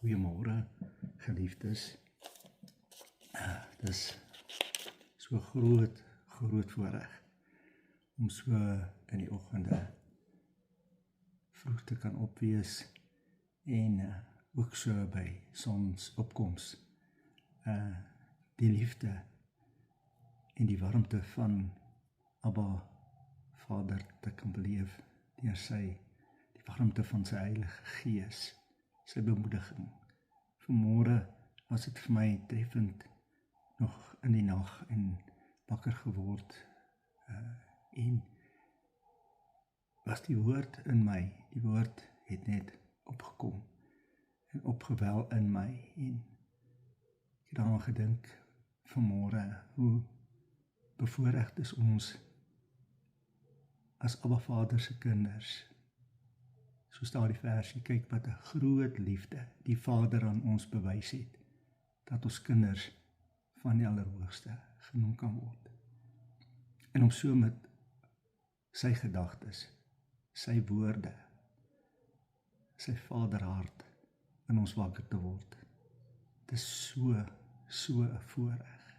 Goeiemôre, geliefdes. Dis so groot voorreg om so in die oggende vroeg te kan opwees en ook so by sonsopkoms die liefde en die warmte van Abba Vader te kan beleef deur die warmte van sy Heilige Gees, sy bemoediging. Vanmôre was dit vir my treffend nog in die nag en wakker geword en was die woord in my, die woord het net opgekom en opgewel in my en ek het daaraan gedink vanmôre hoe bevoorrecht is ons as Abba Vader se kinders. So staan die versie, kyk wat 'n groot liefde die Vader aan ons bewys het, dat ons kinders van die Allerhoogste genoem kan word. En om so met sy gedagtes, sy woorde, sy vaderhart in ons wakker te word. Dit is so 'n voorreg.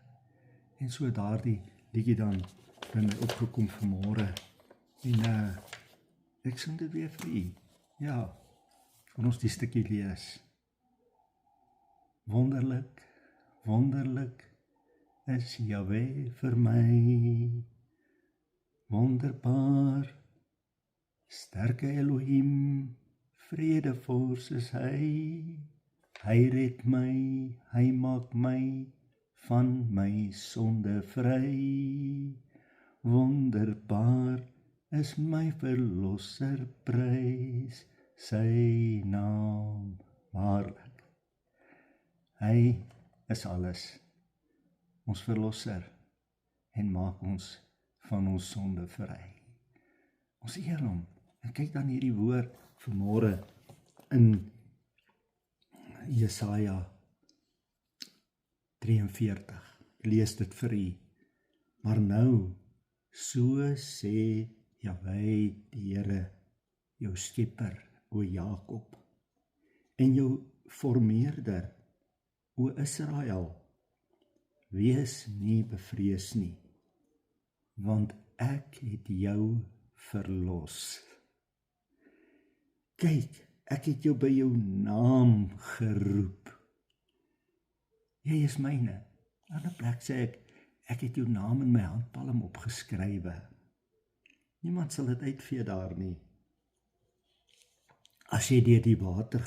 En so daardie liedjie dan by my opgekom vanmôre. En ek sing dit weer vir u. Ja, van ons die stukkie lees. Wonderlik, wonderlik is Jahwe vir my. Wonderbaar, sterke Elohim, vredevors is hy. Hy red my, hy maak my van my sonde vry. Wonderbaar is my verlosser, prys sy naam waarlik. Hy is alles, ons verlosser, en maak ons van ons sonde vry. Ons eer hom, en kyk dan hierdie woord vanmôre in Jesaja 43, lees dit vir u. Maar nou, so sê Jahwe die Here, jou skepper, o Jakob, en jou formeerder, o Israel, wees nie bevrees nie, want ek het jou verlos. Kyk, ek het jou by jou naam geroep. Jy is myne. Aan 'n plek sê ek het jou naam in my handpalm opgeskrywe. Niemand sal dit uitvee daar nie. As jy deur die water